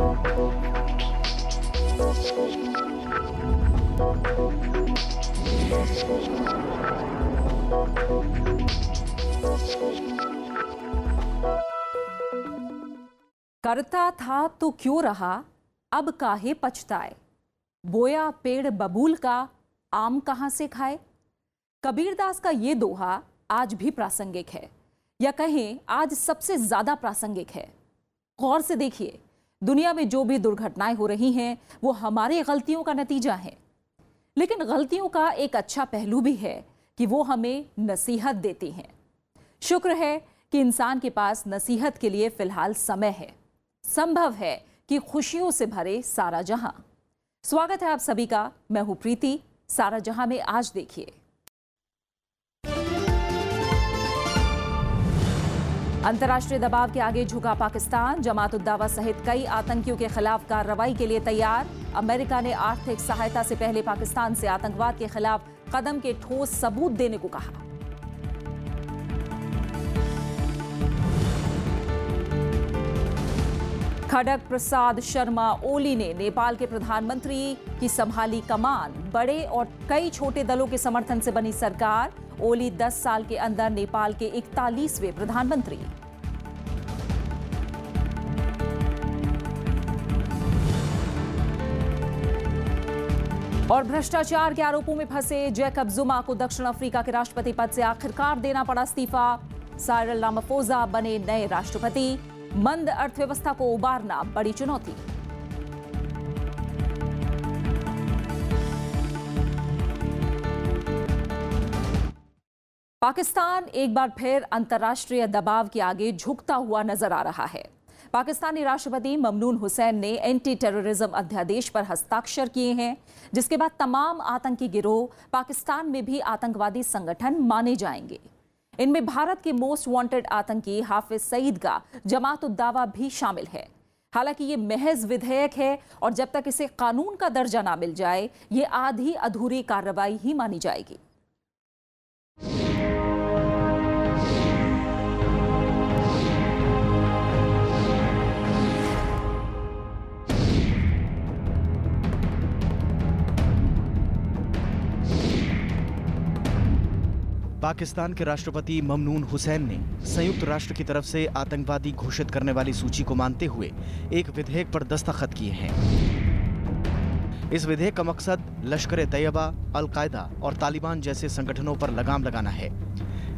करता था तो क्यों रहा, अब काहे पछताए। बोया पेड़ बबूल का, आम कहां से खाए। कबीरदास का ये दोहा आज भी प्रासंगिक है, या कहें आज सबसे ज्यादा प्रासंगिक है। गौर से देखिए, दुनिया में जो भी दुर्घटनाएं हो रही हैं वो हमारी गलतियों का नतीजा है। लेकिन गलतियों का एक अच्छा पहलू भी है कि वो हमें नसीहत देती हैं। शुक्र है कि इंसान के पास नसीहत के लिए फिलहाल समय है। संभव है कि खुशियों से भरे सारा जहां। स्वागत है आप सभी का, मैं हूं प्रीति। सारा जहां में आज देखिए, अंतर्राष्ट्रीय दबाव के आगे झुका पाकिस्तान। जमात उद दावा सहित कई आतंकियों के खिलाफ कार्रवाई के लिए तैयार। अमेरिका ने आर्थिक सहायता से पहले पाकिस्तान से आतंकवाद के खिलाफ कदम के ठोस सबूत देने को कहा। खड़ग प्रसाद शर्मा ओली ने नेपाल के प्रधानमंत्री की संभाली कमान। बड़े और कई छोटे दलों के समर्थन से बनी सरकार। ओली 10 साल के अंदर नेपाल के 41वें प्रधानमंत्री। और भ्रष्टाचार के आरोपों में फंसे जैकब जुमा को दक्षिण अफ्रीका के राष्ट्रपति पद से आखिरकार देना पड़ा इस्तीफा। साइरल रामाफोसा बने नए राष्ट्रपति। मंद अर्थव्यवस्था को उबारना बड़ी चुनौती। पाकिस्तान एक बार फिर अंतर्राष्ट्रीय दबाव के आगे झुकता हुआ नजर आ रहा है। पाकिस्तानी राष्ट्रपति ममनून हुसैन ने एंटी टेररिज्म अध्यादेश पर हस्ताक्षर किए हैं, जिसके बाद तमाम आतंकी गिरोह पाकिस्तान में भी आतंकवादी संगठन माने जाएंगे। इनमें भारत के मोस्ट वांटेड आतंकी हाफिज सईद का जमात उद दावा भी शामिल है। हालांकि ये महज विधेयक है और जब तक इसे कानून का दर्जा ना मिल जाए, ये आधी अधूरी कार्रवाई ही मानी जाएगी। पाकिस्तान के राष्ट्रपति ममनून हुसैन ने संयुक्त राष्ट्र की तरफ से आतंकवादी घोषित करने वाली सूची को मानते हुए एक विधेयक पर दस्तखत किए हैं। इस विधेयक का मकसद लश्कर-ए-तैयबा, अल-कायदा और तालिबान जैसे संगठनों पर लगाम लगाना है।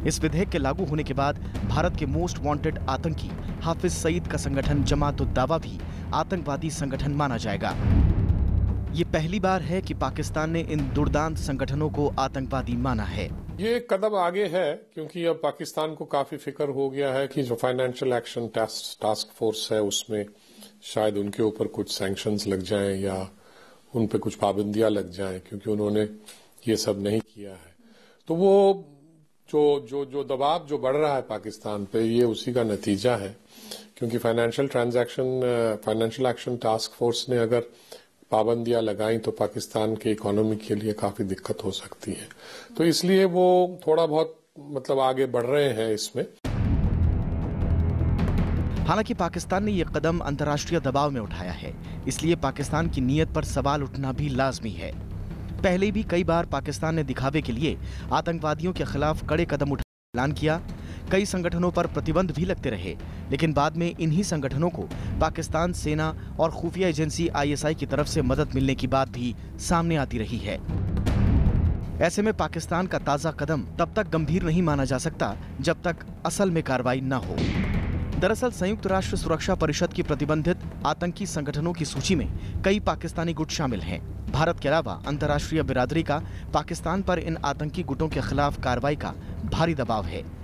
इस विधेयक के लागू होने के बाद भारत के मोस्ट वांटेड आतंकी हाफिज सईद का संगठन जमात उद दावा भी आतंकवादी संगठन माना जाएगा। ये पहली बार है कि पाकिस्तान ने इन दुर्दांत संगठनों को आतंकवादी माना है। ये एक कदम आगे है, क्योंकि अब पाकिस्तान को काफी फिक्र हो गया है कि जो फाइनेंशियल एक्शन टास्क फोर्स है उसमें शायद उनके ऊपर कुछ सैंक्शंस लग जाएं या उन पे कुछ पाबंदियां लग जाएं, क्योंकि उन्होंने ये सब नहीं किया है। तो वो जो दबाव जो बढ़ रहा है पाकिस्तान पे, ये उसी का नतीजा है। क्योंकि फाइनेंशियल एक्शन टास्क फोर्स ने अगर पाबंदियां लगाई तो पाकिस्तान के इकोनॉमी के लिए काफी दिक्कत हो सकती है। तो इसलिए वो थोड़ा बहुत आगे बढ़ रहे हैं इसमें। हालांकि पाकिस्तान ने यह कदम अंतर्राष्ट्रीय दबाव में उठाया है, इसलिए पाकिस्तान की नीयत पर सवाल उठना भी लाजमी है। पहले भी कई बार पाकिस्तान ने दिखावे के लिए आतंकवादियों के खिलाफ कड़े कदम उठाने का ऐलान किया। कई संगठनों पर प्रतिबंध भी लगते रहे, लेकिन बाद में इन्हीं संगठनों को पाकिस्तान सेना और खुफिया एजेंसी ISI की तरफ से मदद मिलने की बात भी सामने आती रही है। ऐसे में पाकिस्तान का ताजा कदम तब तक गंभीर नहीं माना जा सकता जब तक असल में कार्रवाई न हो। दरअसल संयुक्त राष्ट्र सुरक्षा परिषद की प्रतिबंधित आतंकी संगठनों की सूची में कई पाकिस्तानी गुट शामिल हैं। भारत के अलावा अंतर्राष्ट्रीय बिरादरी का पाकिस्तान पर इन आतंकी गुटों के खिलाफ कार्रवाई का भारी दबाव है।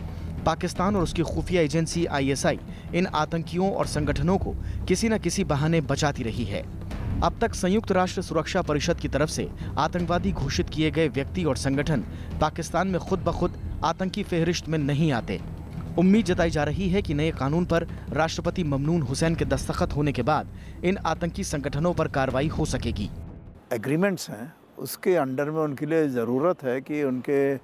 पाकिस्तान और उसकी खुफिया एजेंसी ISI इन आतंकियों और संगठनों को किसी न किसी बहाने बचाती रही है। अब तक संयुक्त राष्ट्र सुरक्षा परिषद की तरफ से आतंकवादी घोषित किए गए व्यक्ति और संगठन पाकिस्तान में खुद ब खुद आतंकी फेहरिस्त में नहीं आते। उम्मीद जताई जा रही है कि नए कानून पर राष्ट्रपति ममनून हुसैन के दस्तखत होने के बाद इन आतंकी संगठनों पर कार्रवाई हो सकेगी। एग्रीमेंट्स हैं, उसके अंडर में उनके लिए ज़रूरत है कि उनके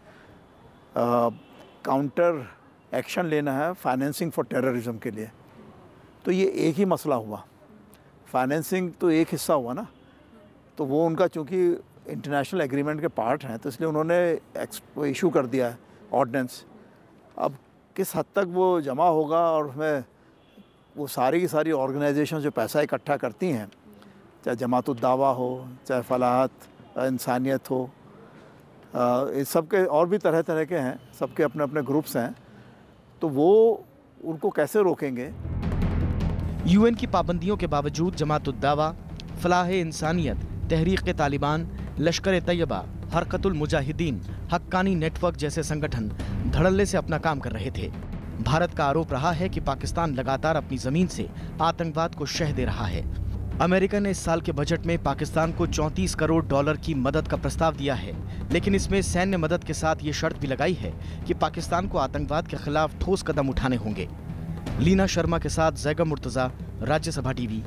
काउंटर एक्शन लेना है फाइनेंसिंग फॉर टेररिज्म के लिए। तो ये एक ही मसला हुआ। फाइनेंसिंग तो एक हिस्सा हुआ ना, तो वो उनका चूँकि इंटरनेशनल एग्रीमेंट के पार्ट हैं, तो इसलिए उन्होंने इशू कर दिया है ऑर्डिनेंस। अब किस हद तक वो जमा होगा और उसमें वो सारी की सारी ऑर्गेनाइजेशन जो पैसा इकट्ठा करती हैं, चाहे जमात-उद-दावा हो, चाहे फलाहत इंसानियत हो, इस सब के और भी तरह तरह के हैं, सबके अपने अपने ग्रुप्स हैं, तो वो उनको कैसे रोकेंगे? यूएन की पाबंदियों के बावजूद जमात-उद-दावा, फलाह-ए-इंसानियत, तहरीक-ए-तालिबान, लश्कर-ए-तैयबा, हरकतुल-मुजाहिदीन, हक्कानी नेटवर्क जैसे संगठन धड़ल्ले से अपना काम कर रहे थे। भारत का आरोप रहा है कि पाकिस्तान लगातार अपनी जमीन से आतंकवाद को शह दे रहा है। अमेरिका ने इस साल के बजट में पाकिस्तान को $34 करोड़ की मदद का प्रस्ताव दिया है, लेकिन इसमें सैन्य मदद के साथ ये शर्त भी लगाई है कि पाकिस्तान को आतंकवाद के खिलाफ ठोस कदम उठाने होंगे। लीना शर्मा के साथ जैगम मुर्तजा, राज्यसभा टीवी।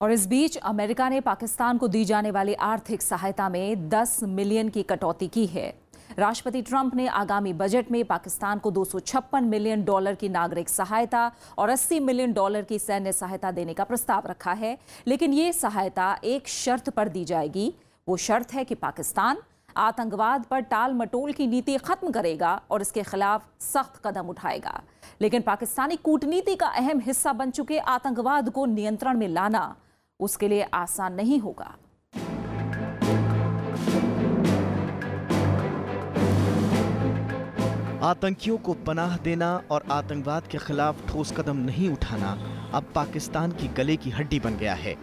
और इस बीच अमेरिका ने पाकिस्तान को दी जाने वाली आर्थिक सहायता में 10 मिलियन की कटौती की है। राष्ट्रपति ट्रंप ने आगामी बजट में पाकिस्तान को $256 मिलियन की नागरिक सहायता और $80 मिलियन की सैन्य सहायता देने का प्रस्ताव रखा है, लेकिन ये सहायता एक शर्त पर दी जाएगी। वो शर्त है कि पाकिस्तान आतंकवाद पर टाल मटोल की नीति खत्म करेगा और इसके खिलाफ सख्त कदम उठाएगा। लेकिन पाकिस्तानी कूटनीति का अहम हिस्सा बन चुके आतंकवाद को नियंत्रण में लाना उसके लिए आसान नहीं होगा। आतंकियों को पनाह देना और आतंकवाद के खिलाफ ठोस कदम नहीं उठाना अब पाकिस्तान की गले की हड्डी बन गया है।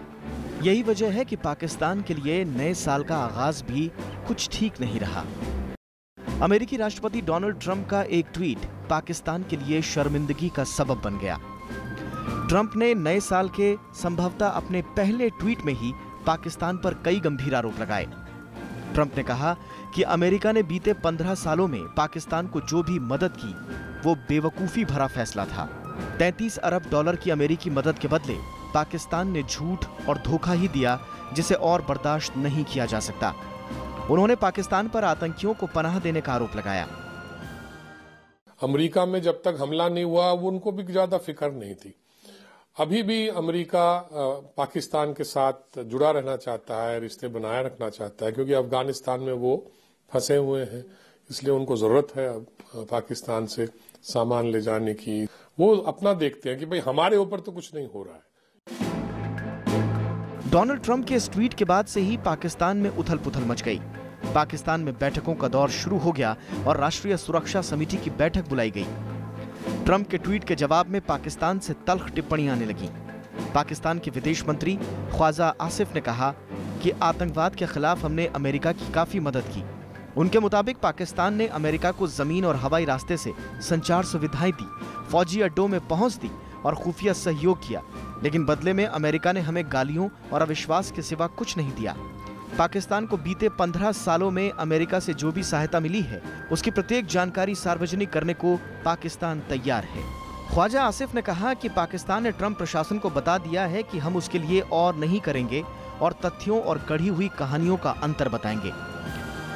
यही वजह है कि पाकिस्तान के लिए नए साल का आगाज भी कुछ ठीक नहीं रहा। अमेरिकी राष्ट्रपति डोनाल्ड ट्रंप का एक ट्वीट पाकिस्तान के लिए शर्मिंदगी का सबब बन गया। ट्रंप ने नए साल के संभवतः अपने पहले ट्वीट में ही पाकिस्तान पर कई गंभीर आरोप लगाए। ट्रंप ने कहा कि अमेरिका ने बीते 15 सालों में पाकिस्तान को जो भी मदद की वो बेवकूफी भरा फैसला था। $33 अरब की अमेरिकी मदद के बदले पाकिस्तान ने झूठ और धोखा ही दिया, जिसे और बर्दाश्त नहीं किया जा सकता। उन्होंने पाकिस्तान पर आतंकियों को पनाह देने का आरोप लगाया। अमेरिका में जब तक हमला नहीं हुआ वो उनको भी ज्यादा फिक्र नहीं थी। अभी भी अमेरिका पाकिस्तान के साथ जुड़ा रहना चाहता है, रिश्ते बनाए रखना चाहता है, क्योंकि अफगानिस्तान में वो फंसे हुए हैं, इसलिए उनको जरूरत है पाकिस्तान से सामान ले जाने की। वो अपना देखते हैं कि भाई हमारे ऊपर तो कुछ नहीं हो रहा है। डोनाल्ड ट्रंप के इस ट्वीट के बाद से ही पाकिस्तान में उथल पुथल मच गई। पाकिस्तान में बैठकों का दौर शुरू हो गया और राष्ट्रीय सुरक्षा समिति की बैठक बुलाई गई। ट्रंप के ट्वीट के जवाब में पाकिस्तान से तल्ख टिप्पणियां आने लगीं। पाकिस्तान के विदेश मंत्री ख्वाजा आसिफ ने कहा कि आतंकवाद के खिलाफ हमने अमेरिका की काफी मदद की। उनके मुताबिक पाकिस्तान ने अमेरिका को जमीन और हवाई रास्ते से संचार सुविधाएं दी, फौजी अड्डों में पहुंच दी और खुफिया सहयोग किया, लेकिन बदले में अमेरिका ने हमें गालियों और अविश्वास के सिवा कुछ नहीं दिया। पाकिस्तान को बीते 15 सालों में अमेरिका से जो भी सहायता मिली है उसकी प्रत्येक जानकारी सार्वजनिक करने को पाकिस्तान तैयार है। ख्वाजा आसिफ ने कहा कि पाकिस्तान ने ट्रंप प्रशासन को बता दिया है कि हम उसके लिए और नहीं करेंगे और तथ्यों और गढ़ी हुई कहानियों का अंतर बताएंगे।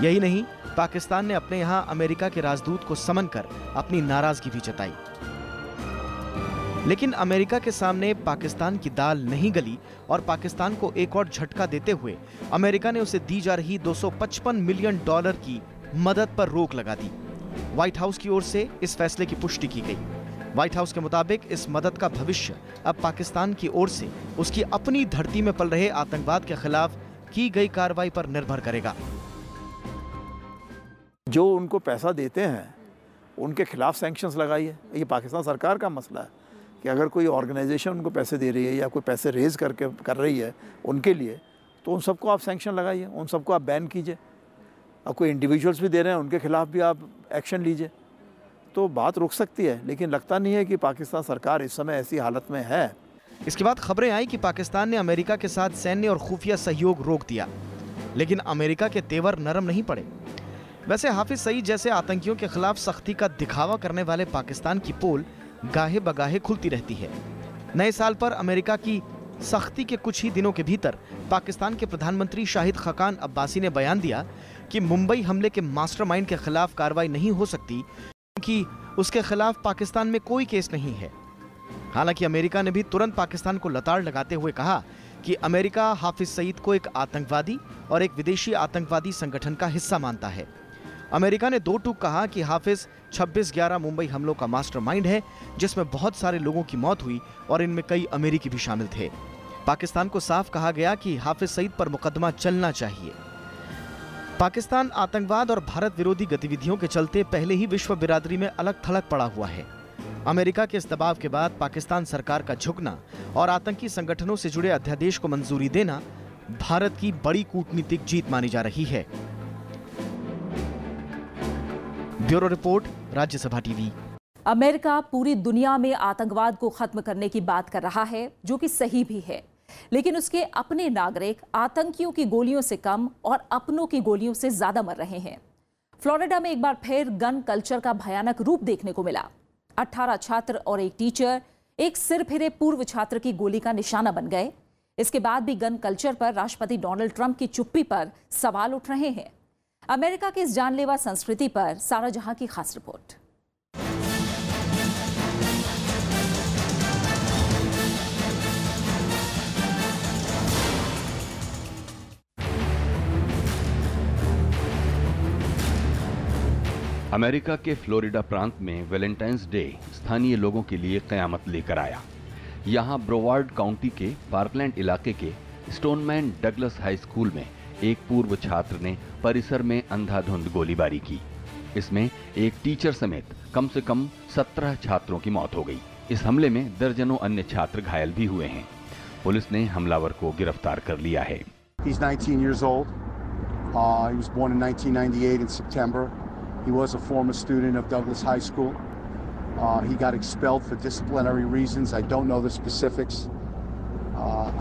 यही नहीं, पाकिस्तान ने अपने यहाँ अमेरिका के राजदूत को समन कर अपनी नाराजगी भी जताई। लेकिन अमेरिका के सामने पाकिस्तान की दाल नहीं गली और पाकिस्तान को एक और झटका देते हुए अमेरिका ने उसे दी जा रही $255 मिलियन की मदद पर रोक लगा दी। व्हाइट हाउस की ओर से इस फैसले की पुष्टि की गई। व्हाइट हाउस के मुताबिक इस मदद का भविष्य अब पाकिस्तान की ओर से उसकी अपनी धरती में पल रहे आतंकवाद के खिलाफ की गई कार्रवाई पर निर्भर करेगा। जो उनको पैसा देते हैं उनके खिलाफ सैंक्शंस लगाइए। ये पाकिस्तान सरकार का मसला है कि अगर कोई ऑर्गेनाइजेशन उनको पैसे दे रही है या कोई पैसे रेज करके कर रही है उनके लिए, तो उन सबको आप सैंक्शन लगाइए, उन सबको आप बैन कीजिए। अब कोई इंडिविजुअल्स भी दे रहे हैं उनके खिलाफ भी आप एक्शन लीजिए, तो बात रुक सकती है। लेकिन लगता नहीं है कि पाकिस्तान सरकार इस समय ऐसी हालत में है। इसके बाद खबरें आई कि पाकिस्तान ने अमेरिका के साथ सैन्य और खुफिया सहयोग रोक दिया, लेकिन अमेरिका के तेवर नरम नहीं पड़े। वैसे हाफिज सईद जैसे आतंकियों के खिलाफ सख्ती का दिखावा करने वाले पाकिस्तान की पोल गाहे बगाहे खुलती रहती है। नए साल पर अमेरिका की सख्ती के कुछ ही दिनों के भीतर पाकिस्तान के प्रधानमंत्री शाहिद खकान अब्बासी ने बयान दिया कि मुंबई हमले के मास्टरमाइंड के खिलाफ कार्रवाई नहीं हो सकती क्योंकि उसके खिलाफ पाकिस्तान में कोई केस नहीं है। हालांकि अमेरिका ने भी तुरंत पाकिस्तान को लताड़ लगाते हुए कहा कि अमेरिका हाफिज सईद को एक आतंकवादी और एक विदेशी आतंकवादी संगठन का हिस्सा मानता है। अमेरिका ने दो टूक कहा कि हाफिज 26/11 मुंबई हमलों का मास्टरमाइंड है, जिसमें बहुत सारे लोगों की मौत हुई और इनमें कई अमेरिकी भी शामिल थे। पाकिस्तान को साफ कहा गया कि हाफिज सईद पर मुकदमा चलना चाहिए। पाकिस्तान आतंकवाद और भारत विरोधी गतिविधियों के चलते पहले ही विश्व बिरादरी में अलग थलग पड़ा हुआ है। अमेरिका के इस दबाव के बाद पाकिस्तान सरकार का झुकना और आतंकी संगठनों से जुड़े अध्यादेश को मंजूरी देना भारत की बड़ी कूटनीतिक जीत मानी जा रही है। Bureau report, Rajya Sabha TV. America पूरी दुनिया में आतंकवाद को खत्म करने की बात कर रहा है, जो कि सही भी है, लेकिन उसके अपने नागरिक आतंकियों की गोलियों से कम और अपनों की गोलियों से ज्यादा मर रहे हैं। फ्लोरिडा में एक बार फिर गन कल्चर का भयानक रूप देखने को मिला। 18 छात्र और एक टीचर एक सिर फिरे पूर्व छात्र की गोली का निशाना बन गए। इसके बाद भी गन कल्चर पर राष्ट्रपति डोनाल्ड ट्रंप की चुप्पी पर सवाल उठ रहे हैं। अमेरिका की इस जानलेवा संस्कृति पर सारा जहां की खास रिपोर्ट। अमेरिका के फ्लोरिडा प्रांत में वैलेंटाइंस डे स्थानीय लोगों के लिए कयामत लेकर आया। यहां ब्रोवार्ड काउंटी के पार्कलैंड इलाके के स्टोनमैन डगलस हाई स्कूल में एक पूर्व छात्र ने परिसर में अंधाधुंध गोलीबारी की। इसमें एक टीचर समेत कम से कम 17 छात्रों की मौत हो गई। इस हमले में दर्जनों अन्य छात्र घायल भी हुए हैं। पुलिस ने हमलावर को गिरफ्तार कर लिया है। He's 19 years old. He was born in 1998 in September. He was a former student of Douglas High School. He got expelled for disciplinary reasons. I don't know the specifics.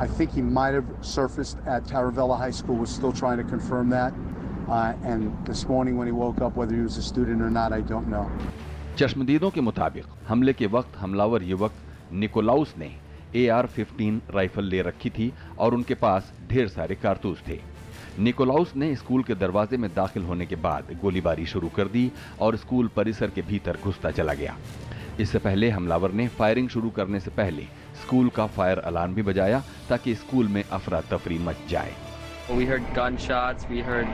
I think he might have surfaced at Taravella High School. We're still trying to confirm that. And this morning when he woke up, whether he was a student or not, I don't know. चश्मदीदों के मुताबिक हमले के वक्त हमलावर युवक निकोलाउस ने AR-15 rifle ले रखी थी और उनके पास ढेर सारे कारतूस थे। निकोलाउस ने स्कूल के दरवाजे में दाखिल होने के बाद गोलीबारी शुरू कर दी और स्कूल परिसर के भीतर घुसता चला गया। इससे पहले हमलावर ने फायरिंग शुरू करने से पहले स्कूल का फायर अलार्म भी बजाया ताकि स्कूल में अफरा तफरी मच जाए। We heard gunshots. We heard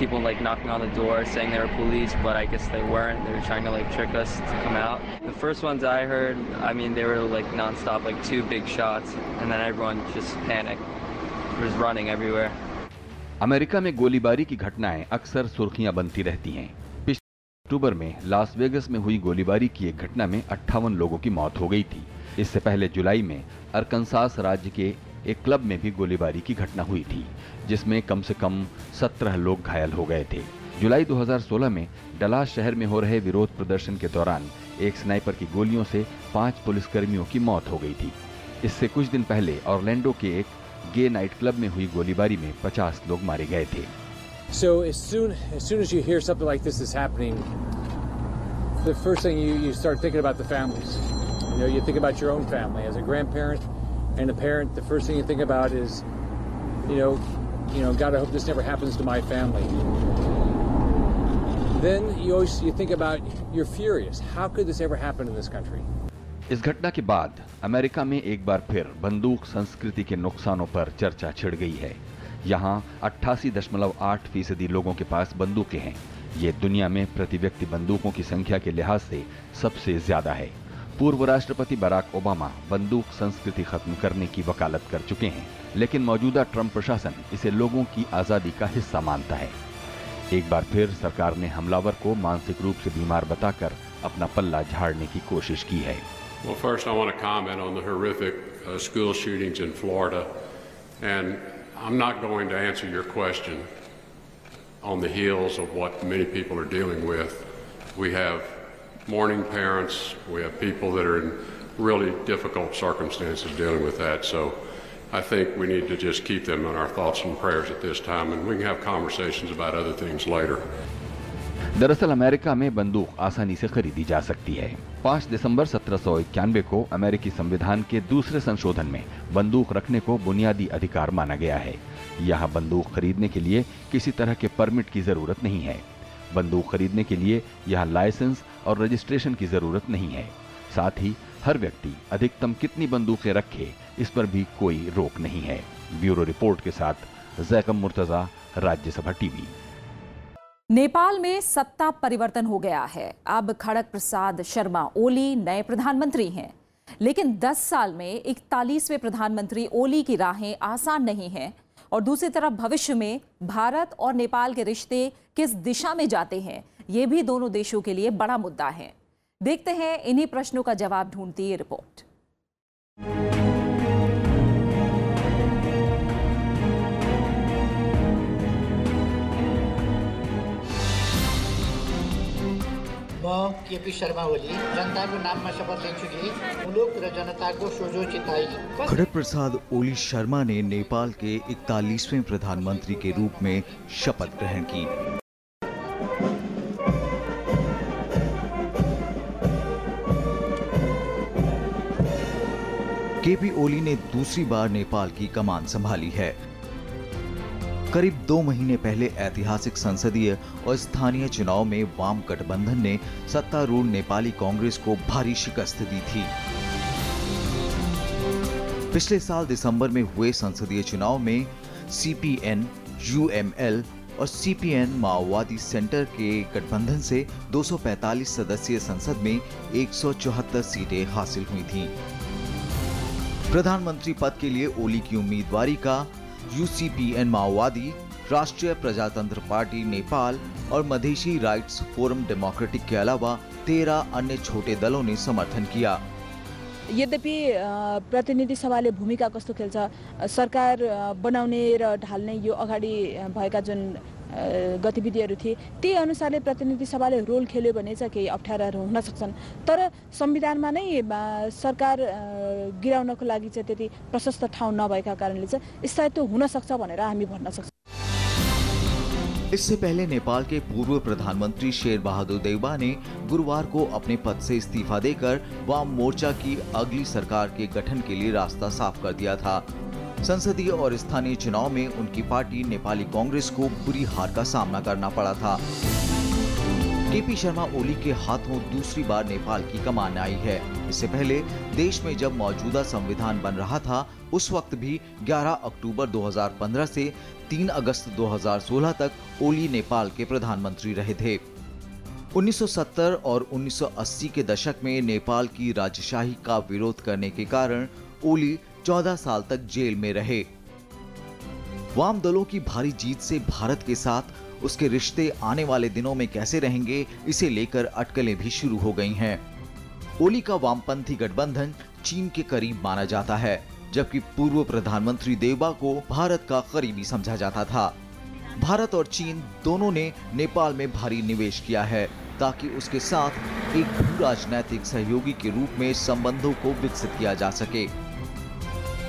people like knocking on the door saying they were police, but I guess they weren't. They were trying to like trick us to come out. The first ones I heard, I mean, they were like nonstop, like 2 big shots, and then everyone just panicked. There was running everywhere. America में गोलीबारी की घटनाएं अक्सर सुर्खियां बनती रहती हैं। पिछले अक्टूबर में लास वेगस में हुई गोलीबारी की एक घटना में 58 लोगों की मौत हो गई थी। इससे पहले जुलाई में अरकानसास राज्य के एक क्लब में भी गोलीबारी की घटना हुई थी, जिसमें कम से कम 17 लोग घायल हो गए थे। जुलाई 2016 में डलास शहर में हो रहे विरोध प्रदर्शन के दौरान एक स्नाइपर की गोलियों से 5 पुलिसकर्मियों की मौत हो गई थी। इससे कुछ दिन पहले ऑरलैंडो के एक गे नाइट क्लब में हुई गोलीबारी में 50 लोग मारे गए थे। So as soon as you hear something like this is happening, the first thing you start thinking about the families. You know, you think about your own family. As a grandparent and a parent, the first thing you think about is, you know, God, I hope this never happens to my family. Then you think about, you're furious. How could this ever happen in this country? इस घटना के बाद America में एक बार फिर बंदूक संस्कृति के नुकसानों पर चर्चा छिड़ गई है। यहाँ 88.8% लोगों के पास बंदूकें हैं। ये दुनिया में प्रति व्यक्ति बंदूकों की संख्या के लिहाज से सबसे ज्यादा है। पूर्व राष्ट्रपति बराक ओबामा बंदूक संस्कृति खत्म करने की वकालत कर चुके हैं, लेकिन मौजूदा ट्रंप प्रशासन इसे लोगों की आजादी का हिस्सा मानता है। एक बार फिर सरकार ने हमलावर को मानसिक रूप से बीमार बताकर अपना पल्ला झाड़ने की कोशिश की है। Well, first I want to comment on the horrific school shootings in Florida, and I'm not going to answer your question on the heels of what many people are dealing with. We have mourning parents, we have people that are in really difficult circumstances dealing with that, so I think we need to just keep them in our thoughts and prayers at this time, and we can have conversations about other things later. दरअसल America में बंदूक आसानी से खरीदी जा सकती है। 5 दिसंबर 1791 को अमेरिकी संविधान के दूसरे संशोधन में बंदूक रखने को बुनियादी अधिकार माना गया है। यहाँ बंदूक खरीदने के लिए किसी तरह के परमिट की जरूरत नहीं है। बंदूक खरीदने के लिए यहाँ लाइसेंस और रजिस्ट्रेशन की जरूरत नहीं है। साथ ही हर व्यक्ति अधिकतम कितनी बंदूकें रखे, इस पर भी कोई रोक नहीं है। ब्यूरो रिपोर्ट के साथ जैकब मुर्तजा, राज्यसभा टीवी। नेपाल में सत्ता परिवर्तन हो गया है। अब खड़ग प्रसाद शर्मा ओली नए प्रधानमंत्री हैं, लेकिन 10 साल में 41वें प्रधानमंत्री ओली की राहें आसान नहीं हैं। और दूसरी तरफ भविष्य में भारत और नेपाल के रिश्ते किस दिशा में जाते हैं, ये भी दोनों देशों के लिए बड़ा मुद्दा है। देखते हैं इन्हीं प्रश्नों का जवाब ढूंढती ये रिपोर्ट। म केपी शर्मा ओली जनताको नाममा शपथ लिन्छु कि मुलुक र जनताको सोझो चिताई। खड़ग प्रसाद ओली शर्मा ने नेपाल के 41वें प्रधानमंत्री के रूप में शपथ ग्रहण की। केपी ओली ने दूसरी बार नेपाल की कमान संभाली है। करीब 2 महीने पहले ऐतिहासिक संसदीय और स्थानीय चुनाव में वाम गठबंधन ने सत्तारूढ़ नेपाली कांग्रेस को भारी शिकस्त दी थी। पिछले साल दिसंबर में हुए संसदीय चुनाव में सीपीएन, यूएमएल और सीपीएन माओवादी सेंटर के गठबंधन से 245 सदस्यीय संसद में 174 सीटें हासिल हुई थीं। प्रधानमंत्री पद के लिए ओली की उम्मीदवारी का यूसीपीएन माओवादी, राष्ट्रीय प्रजातंत्र पार्टी नेपाल और मधेसी राइट्स फोरम डेमोक्रेटिक के अलावा 13 अन्य छोटे दलों ने समर्थन किया। यद्यपि प्रतिनिधि सभाले भूमिका कस्तो खेल्छ, सरकार बनाउने र ढाल्ने यो अगाडि भएका जुन गतिविधिहरू थिए त्यही अनुसारले प्रतिनिधि सभाले रोल खेल्यो भने चाहिँ केही अप्ठ्याराहरू हुन सक्छन्। तर संविधानमा नै सरकार गिराउनको लागि चाहिँ त्यति प्रशस्त ठाउँ नभएका कारणले चाहिँ स्थायित्व हुन सक्छ भनेर हामी भन्न सक्छौँ। इससे पहले नेपाल के पूर्व प्रधानमंत्री शेर बहादुर देउबा ने गुरुवार को अपने पद से इस्तीफा देकर वाम मोर्चा की अगली सरकार के गठन के लिए रास्ता साफ कर दिया था। संसदीय और स्थानीय चुनाव में उनकी पार्टी नेपाली कांग्रेस को बुरी हार का सामना करना पड़ा था। केपी शर्मा ओली के हाथों दूसरी बार नेपाल की कमान आई है। इससे पहले देश में जब मौजूदा संविधान बन रहा था, उस वक्त भी 11 अक्टूबर 2015 से 3 अगस्त 2016 तक ओली नेपाल के प्रधानमंत्री रहे थे। 1970 और 1980 के दशक में नेपाल की राजशाही का विरोध करने के कारण ओली 14 साल तक जेल में रहे। वाम दलों की भारी जीत से भारत के साथ उसके रिश्ते आने वाले दिनों में कैसे रहेंगे, इसे लेकर अटकलें भी शुरू हो गई हैं। ओली का वामपंथी गठबंधन चीन के करीब माना जाता है, जबकि पूर्व प्रधानमंत्री देउबा को भारत का करीबी समझा जाता था। भारत और चीन दोनों ने नेपाल में भारी निवेश किया है ताकि उसके साथ एक भू राजनैतिक सहयोगी के रूप में संबंधों को विकसित किया जा सके।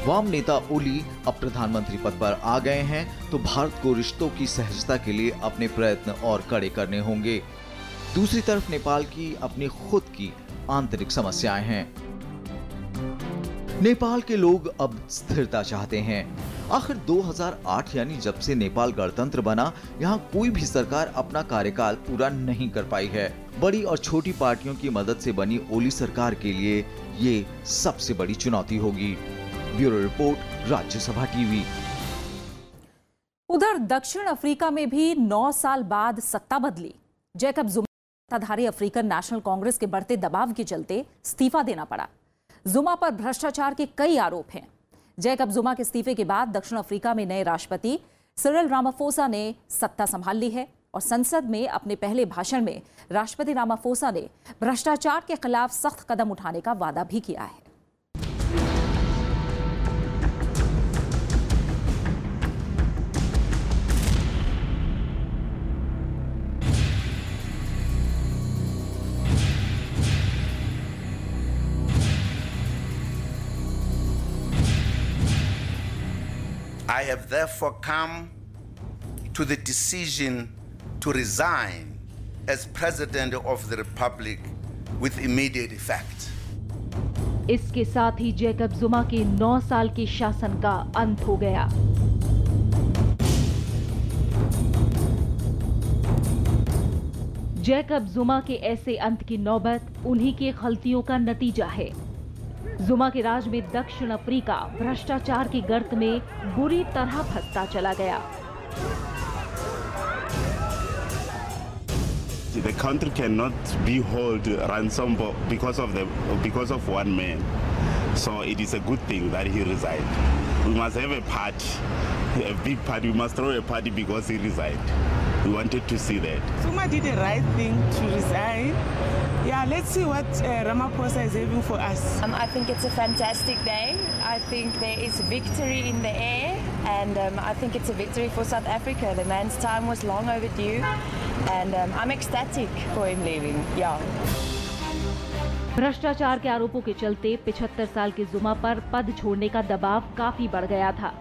वाम नेता ओली अब प्रधानमंत्री पद पर आ गए हैं, तो भारत को रिश्तों की सहजता के लिए अपने प्रयत्न और कड़े करने होंगे। दूसरी तरफ नेपाल की अपनी खुद की आंतरिक समस्याएं हैं। नेपाल के लोग अब स्थिरता चाहते हैं। आखिर 2008 यानी जब से नेपाल गणतंत्र बना, यहाँ कोई भी सरकार अपना कार्यकाल पूरा नहीं कर पाई है। बड़ी और छोटी पार्टियों की मदद से बनी ओली सरकार के लिए ये सबसे बड़ी चुनौती होगी। Bureau report, Rajya Sabha TV. उधर दक्षिण अफ्रीका में भी 9 साल बाद सत्ता बदली। जैकब जुमा सत्ताधारी अफ्रीकन नेशनल कांग्रेस के बढ़ते दबाव के चलते इस्तीफा देना पड़ा। जुमा पर भ्रष्टाचार के कई आरोप हैं। जैकब जुमा के इस्तीफे के बाद दक्षिण अफ्रीका में नए राष्ट्रपति सिरिल रामाफोसा ने सत्ता संभाल ली है और संसद में अपने पहले भाषण में राष्ट्रपति रामाफोसा ने भ्रष्टाचार के खिलाफ सख्त कदम उठाने का वादा भी किया है। I have therefore come to the decision to resign as President of the Republic with immediate effect. इसके साथ ही जैकब जुमा के 9 साल के शासन का अंत हो गया। जैकब जुमा के ऐसे अंत की नौबत उन्हीं के गलतियों का नतीजा है। जुमा के राज में दक्षिण अफ्रीका भ्रष्टाचार की गर्त में बुरी तरह फंसता चला गया। The country cannot be held ransom because of one man. So it is a good thing that he resigned. We must have a party, a big party. We must throw a party because he resigned. We wanted to see that. Zuma did the right thing to resign. Yeah, let's see what Ramaphosa is having for us. I think it's a fantastic day. I think there is victory in the air, and I think it's a victory for South Africa. The man's time was long overdue, and I'm ecstatic for him leaving. Yeah. भ्रष्टाचार के आरोपों के चलते 75 साल के जुमा पर पद छोड़ने का दबाव काफी बढ़ गया था।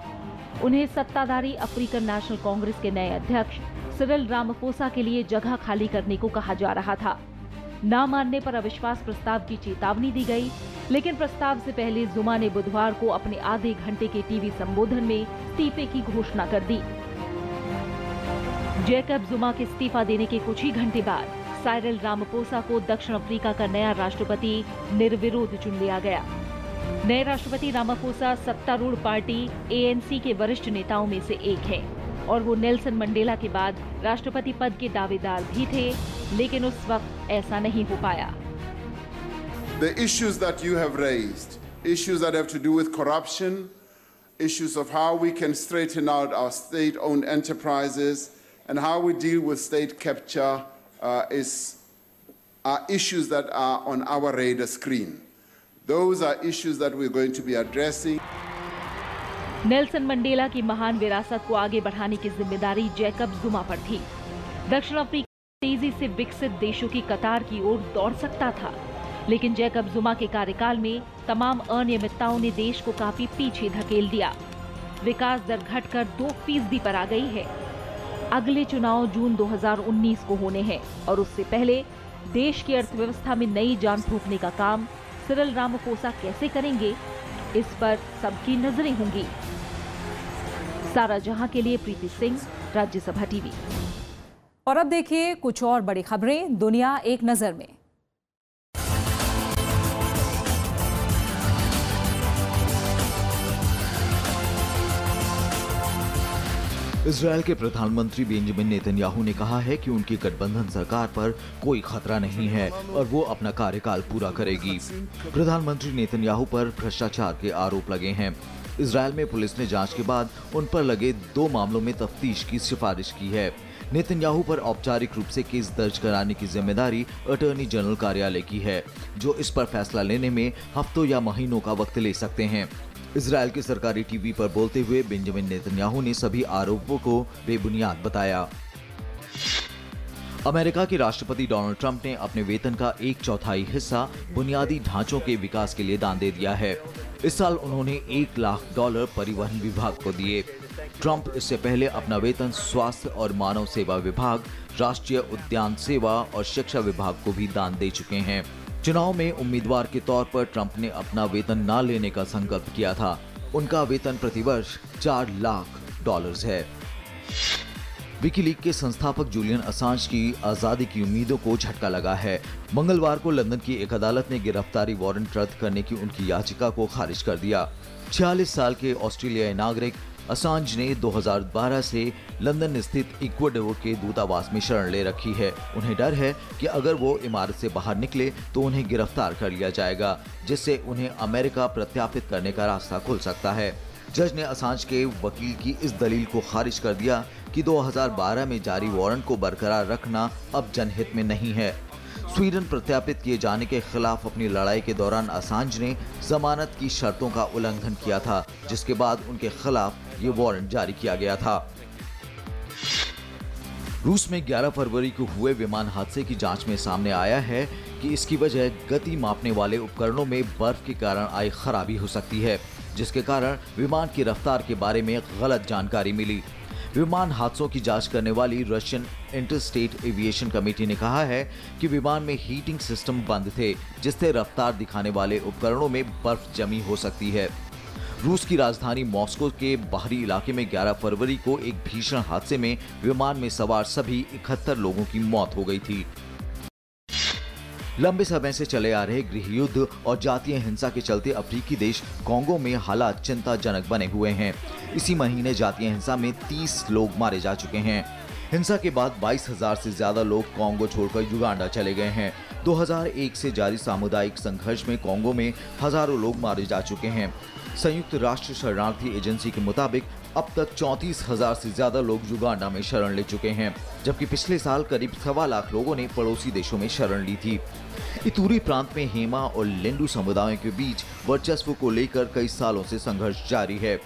उन्हें सत्ताधारी अफ्रीकन नेशनल कांग्रेस के नए अध्यक्ष सिरिल रामाफोसा के लिए जगह खाली करने को कहा जा रहा था। ना मानने पर अविश्वास प्रस्ताव की चेतावनी दी गई, लेकिन प्रस्ताव से पहले जुमा ने बुधवार को अपने आधे घंटे के टीवी संबोधन में इस्तीफे की घोषणा कर दी। जैकब जुमा के इस्तीफा देने के कुछ ही घंटे बाद साइरिल रामाफोसा को दक्षिण अफ्रीका का नया राष्ट्रपति निर्विरोध चुन लिया गया। नए राष्ट्रपति रामाफोसा सत्तारूढ़ पार्टी ANC के वरिष्ठ नेताओं में से एक है और वो नेल्सन मंडेला के बाद राष्ट्रपति पद के दावेदार भी थे, लेकिन उस वक्त ऐसा नहीं हो पाया। The issues that you have raised, issues that have to do with corruption, issues of how we can straighten out our state-owned enterprises and how we deal with state capture are issues that are on our radar screen. Those are issues that we're going to be addressing. Nelson Mandela की महान विरासत को आगे बढ़ाने की जिम्मेदारी Jacob जुमा पर थी। दक्षिण अफ्रीका तेजी से विकसित देशों की कतार की ओर दौड़ सकता था, लेकिन जैकब जुमा के कार्यकाल में तमाम अनियमितताओं ने देश को काफी पीछे धकेल दिया। विकास दर घटकर 2% पर आ गई है। अगले चुनाव जून 2019 को होने हैं और उससे पहले देश की अर्थव्यवस्था में नई जान फूंकने का काम सिरिल रामाफोसा कैसे करेंगे, इस पर सबकी नजरें होंगी। सारा जहां के लिए प्रीति सिंह, राज्यसभा टीवी। और अब देखिए कुछ और बड़ी खबरें दुनिया एक नजर में। इजरायल के प्रधानमंत्री बेंजामिन नेतन्याहू ने कहा है कि उनकी गठबंधन सरकार पर कोई खतरा नहीं है और वो अपना कार्यकाल पूरा करेगी। प्रधानमंत्री नेतन्याहू पर भ्रष्टाचार के आरोप लगे हैं। इजरायल में पुलिस ने जांच के बाद उन पर लगे 2 मामलों में तफ्तीश की सिफारिश की है। नेतन्याहू पर औपचारिक रूप से केस दर्ज कराने की जिम्मेदारी अटॉर्नी जनरल कार्यालय की है, जो इस पर फैसला लेने में हफ्तों या महीनों का वक्त ले सकते हैं। इजरायल के सरकारी टीवी पर बोलते हुए बेंजामिन नेतन्याहू ने सभी आरोपों को बेबुनियाद बताया। अमेरिका के राष्ट्रपति डोनाल्ड ट्रंप ने अपने वेतन का 1/4 हिस्सा बुनियादी ढांचों के विकास के लिए दान दे दिया है। इस साल उन्होंने $1 लाख परिवहन विभाग को दिए। ट्रंप इससे पहले अपना वेतन स्वास्थ्य और मानव सेवा विभाग, राष्ट्रीय उद्यान सेवा और शिक्षा विभाग को भी दान दे चुके हैं। चुनाव में उम्मीदवार के तौर पर ट्रंप ने अपना वेतन न लेने का संकल्प किया था। उनका वेतन प्रतिवर्ष $4 लाख है। विकीलीक के संस्थापक जूलियन असांज की आजादी की उम्मीदों को झटका लगा है। मंगलवार को लंदन की एक अदालत ने गिरफ्तारी वारंट रद्द करने की उनकी याचिका को खारिज कर दिया। 46 साल के ऑस्ट्रेलियाई नागरिक असांज ने 2012 से लंदन स्थित इक्वाडोर के दूतावास में शरण ले रखी है। उन्हें डर है कि अगर वो इमारत से बाहर निकले तो उन्हें गिरफ्तार कर लिया जाएगा, जिससे उन्हें अमेरिका प्रत्यार्पित करने का रास्ता खुल सकता है। जज ने असांज के वकील की इस दलील को खारिज कर दिया कि 2012 में जारी वारंट को बरकरार रखना अब जनहित में नहीं है। स्वीडन प्रत्यार्पित किए जाने के खिलाफ अपनी लड़ाई के दौरान असांज ने जमानत की शर्तों का उल्लंघन किया था, जिसके बाद उनके खिलाफ ये वारंट जारी किया गया था। रूस में 11 फरवरी को हुए विमान हादसे की जांच में सामने आया है कि इसकी वजह गति मापने वाले उपकरणों में बर्फ के कारण आई खराबी हो सकती है, जिसके कारण विमान की रफ्तार के बारे में गलत जानकारी मिली। विमान हादसों की जांच करने वाली रशियन इंटरस्टेट एविएशन कमेटी ने कहा है कि विमान में हीटिंग सिस्टम बंद थे, जिससे रफ्तार दिखाने वाले उपकरणों में बर्फ जमी हो सकती है। रूस की राजधानी मॉस्को के बाहरी इलाके में 11 फरवरी को एक भीषण हादसे में विमान में सवार सभी 71 लोगों की मौत हो गई थी। लंबे समय से चले आ रहे गृह युद्ध और जातीय हिंसा के चलते अफ्रीकी देश कांगो में हालात चिंताजनक बने हुए हैं। इसी महीने जातीय हिंसा में 30 लोग मारे जा चुके हैं। हिंसा के बाद 22,000 से ज्यादा लोग कांगो छोड़कर युगांडा चले गए हैं। 2001 से जारी सामुदायिक संघर्ष में कांगो में हजारों लोग मारे जा चुके हैं। संयुक्त राष्ट्र शरणार्थी एजेंसी के मुताबिक अब तक 34,000 से ज्यादा लोग युगांडा में शरण ले चुके हैं, जबकि पिछले साल करीब 1.25 लाख लोगों ने पड़ोसी देशों में शरण ली थी। इतूरी प्रांत में हेमा और लेंडू समुदायों के बीच वर्चस्व को लेकर कई सालों से संघर्ष जारी है।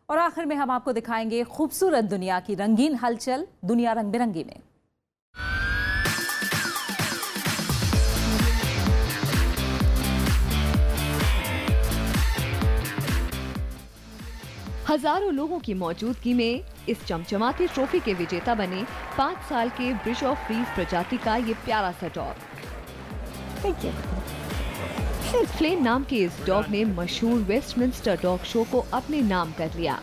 और आखिर में हम आपको दिखाएंगे खूबसूरत दुनिया की रंगीन हलचल, दुनिया रंग बिरंगी में। हजारों लोगों की मौजूदगी में इस चमचमाती ट्रॉफी के विजेता बने 5 साल के ब्रिज ऑफ फ्रीज प्रजाति का ये प्यारा सा डॉग। फ्लेन नाम के इस डॉग ने मशहूर वेस्टमिंस्टर डॉग शो को अपने नाम कर लिया।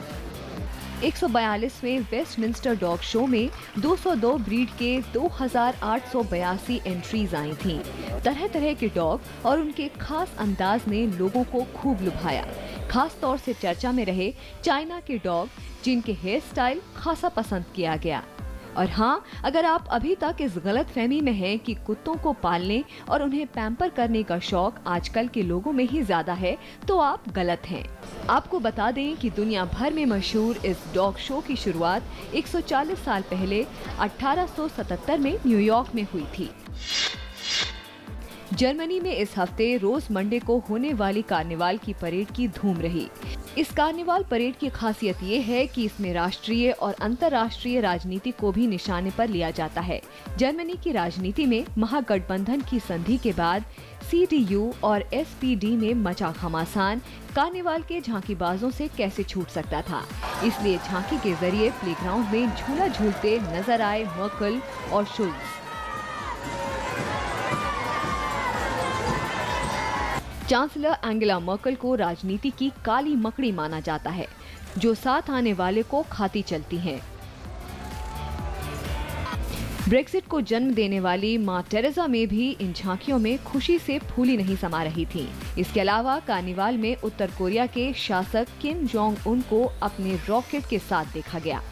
142वें वेस्टमिंस्टर डॉग शो में 202 ब्रीड के 2,882 एंट्रीज आई थीं। तरह तरह के डॉग और उनके खास अंदाज ने लोगों को खूब लुभाया। खास तौर से चर्चा में रहे चाइना के डॉग, जिनके हेयर स्टाइल खासा पसंद किया गया। और हाँ, अगर आप अभी तक इस गलत फहमी में हैं कि कुत्तों को पालने और उन्हें पैम्पर करने का शौक आजकल के लोगों में ही ज्यादा है, तो आप गलत हैं। आपको बता दें कि दुनिया भर में मशहूर इस डॉग शो की शुरुआत 140 साल पहले 1877 में न्यूयॉर्क में हुई थी। जर्मनी में इस हफ्ते रोज मंडे को होने वाली कार्निवाल की परेड की धूम रही। इस कार्निवाल परेड की खासियत ये है कि इसमें राष्ट्रीय और अंतर्राष्ट्रीय राजनीति को भी निशाने पर लिया जाता है। जर्मनी की राजनीति में महागठबंधन की संधि के बाद CDU और SPD में मचा घमासान कार्निवाल के झांकीबाजों से कैसे छूट सकता था। इसलिए झांकी के जरिए प्लेग्राउंड में झूला झूलते नजर आए मर्केल और शुल्ज। चांसलर एंगेला मर्केल को राजनीति की काली मकड़ी माना जाता है, जो साथ आने वाले को खाती चलती हैं। ब्रेक्सिट को जन्म देने वाली मां टेरेसा में भी इन झांकियों में खुशी से फूली नहीं समा रही थी। इसके अलावा कार्निवाल में उत्तर कोरिया के शासक किम जोंग उन को अपने रॉकेट के साथ देखा गया।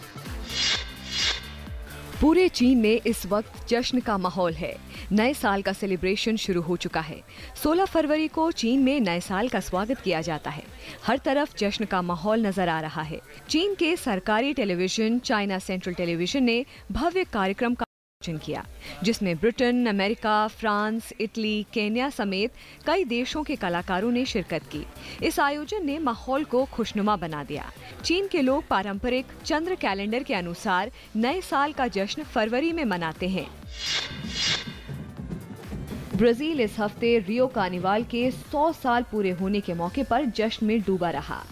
पूरे चीन में इस वक्त जश्न का माहौल है। नए साल का सेलिब्रेशन शुरू हो चुका है। 16 फरवरी को चीन में नए साल का स्वागत किया जाता है। हर तरफ जश्न का माहौल नजर आ रहा है। चीन के सरकारी टेलीविजन चाइना सेंट्रल टेलीविजन ने भव्य कार्यक्रम का आयोजन किया, जिसमें Britain, America, France, Italy, Kenya समेत कई देशों के कलाकारों ने शिरकत की। इस आयोजन ने माहौल को खुशनुमा बना दिया। चीन के लोग पारंपरिक चंद्र कैलेंडर के अनुसार नए साल का जश्न फरवरी में मनाते हैं। ब्राजील इस हफ्ते रियो कार्निवाल के 100 साल पूरे होने के मौके पर जश्न में डूबा रहा।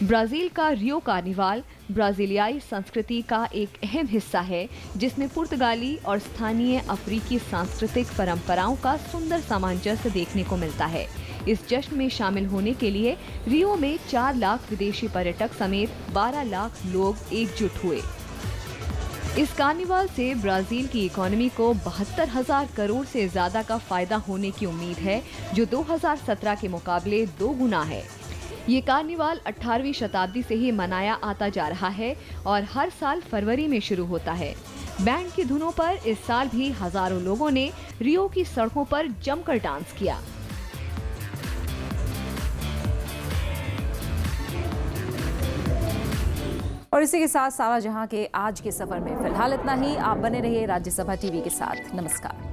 ब्राजील का रियो कार्निवाल ब्राजीलियाई संस्कृति का एक अहम हिस्सा है, जिसमें पुर्तगाली और स्थानीय अफ्रीकी सांस्कृतिक परंपराओं का सुंदर सामंजस्य देखने को मिलता है। इस जश्न में शामिल होने के लिए रियो में 4 लाख विदेशी पर्यटक समेत 12 लाख लोग एकजुट हुए। इस कार्निवाल से ब्राजील की इकोनॉमी को 72,000 करोड़ से ज्यादा का फायदा होने की उम्मीद है, जो 2017 के मुकाबले 2 गुना है। ये कार्निवाल 18वीं शताब्दी से ही मनाया आता जा रहा है और हर साल फरवरी में शुरू होता है। बैंड की धुनों पर इस साल भी हजारों लोगों ने रियो की सड़कों पर जमकर डांस किया। और इसी के साथ सारा जहां के आज के सफर में फिलहाल इतना ही। आप बने रहिए राज्यसभा टीवी के साथ। नमस्कार।